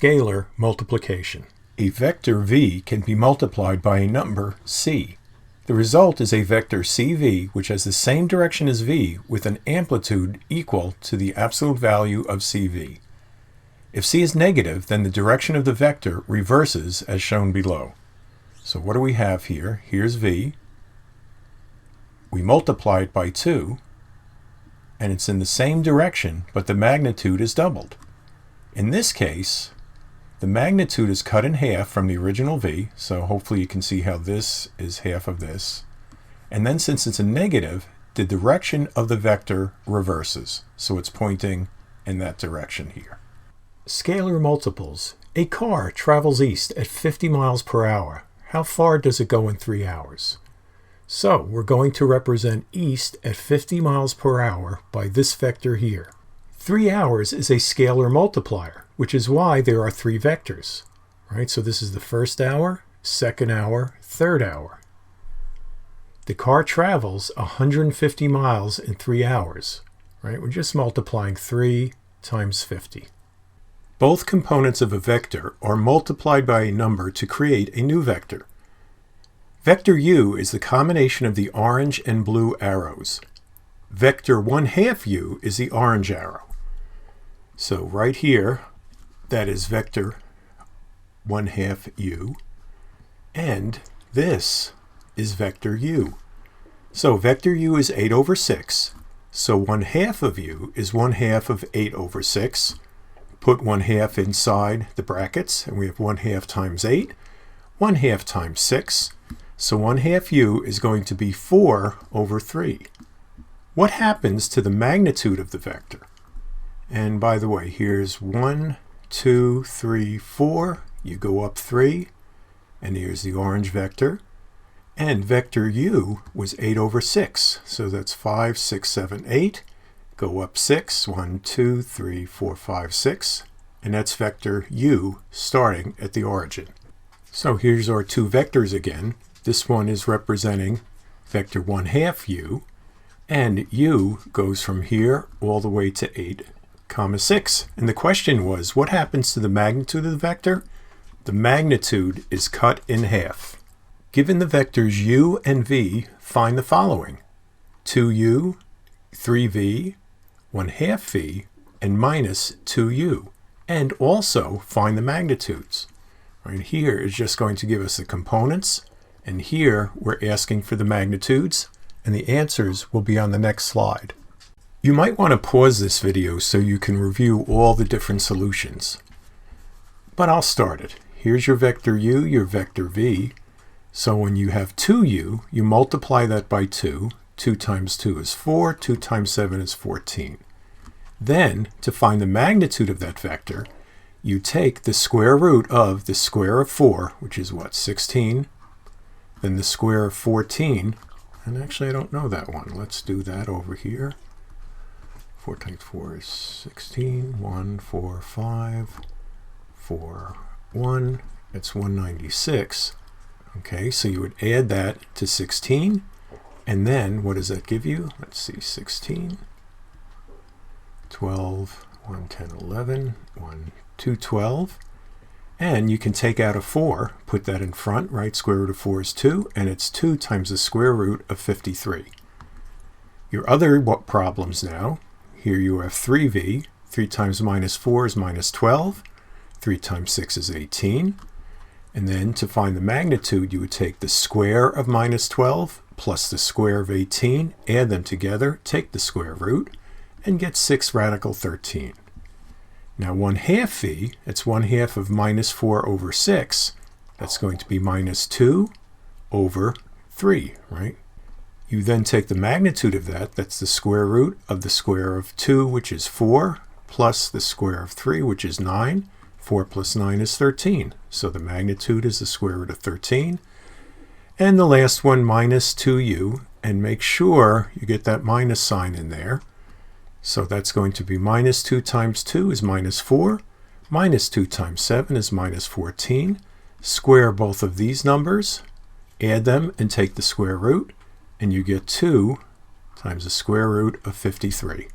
Scalar multiplication. A vector v can be multiplied by a number c. The result is a vector cv which has the same direction as v with an amplitude equal to the absolute value of cv. If c is negative, then the direction of the vector reverses as shown below. So what do we have here? Here's v. We multiply it by 2, and it's in the same direction, but the magnitude is doubled. In this case, the magnitude is cut in half from the original v, so hopefully you can see how this is half of this. And then since it's a negative, the direction of the vector reverses, so it's pointing in that direction here. Scalar multiples. A car travels east at 50 miles per hour. How far does it go in 3 hours? So we're going to represent east at 50 miles per hour by this vector here. 3 hours is a scalar multiplier, which is why there are 3 vectors. Right? So this is the first hour, second hour, third hour. The car travels 150 miles in 3 hours. Right? We're just multiplying 3 times 50. Both components of a vector are multiplied by a number to create a new vector. Vector u is the combination of the orange and blue arrows. Vector 1/2 u is the orange arrow. So right here, that is vector 1/2 u, and this is vector u. So vector u is 8 over 6. So 1/2 of u is 1/2 of 8 over 6. Put 1/2 inside the brackets, and we have 1/2 times 8, 1/2 times 6. So 1/2 u is going to be 4 over 3. What happens to the magnitude of the vector? And by the way, here's 1, 2, 3, 4. You go up 3, and here's the orange vector. And vector u was 8 over 6. So that's 5, 6, 7, 8. Go up 6, 1, 2, 3, 4, 5, 6. And that's vector u starting at the origin. So here's our 2 vectors again. This one is representing vector 1/2 u, and u goes from here all the way to 8, 6. And the question was, what happens to the magnitude of the vector? The magnitude is cut in half. Given the vectors u and v, find the following: 2u, 3v, 1/2 v, and minus 2u. And also find the magnitudes. Right here is just going to give us the components, and here we're asking for the magnitudes, and the answers will be on the next slide. You might want to pause this video so you can review all the different solutions. But I'll start it. Here's your vector u, your vector v. So when you have 2u, you multiply that by 2. 2 times 2 is 4. 2 times 7 is 14. Then, to find the magnitude of that vector, you take the square root of the square of 4, which is what, 16, then the square of 14, and actually I don't know that one. Let's do that over here. 4 times 4 is 16, 1, 4, 5, 4, 1, it's 196. Okay, so you would add that to 16, and then what does that give you? Let's see, 16, 12, 1, 10, 11, 1, 2, 12. And you can take out a 4, put that in front, right? Square root of 4 is 2, and it's 2 times the square root of 53. Your other problems now, here you have 3v. 3 times minus 4 is minus 12. 3 times 6 is 18. And then to find the magnitude, you would take the square of minus 12 plus the square of 18, add them together, take the square root, and get 6 radical 13. Now 1/2 v, it's 1/2 of minus 4 over 6. That's going to be minus 2 over 3, right? You then take the magnitude of that, that's the square root of the square of 2, which is 4, plus the square of 3, which is 9. 4 plus 9 is 13. So the magnitude is the square root of 13. And the last one, minus 2u, and make sure you get that minus sign in there. So that's going to be minus 2 times 2 is minus 4. Minus 2 times 7 is minus 14. Square both of these numbers, add them, and take the square root, and you get 2 times the square root of 53.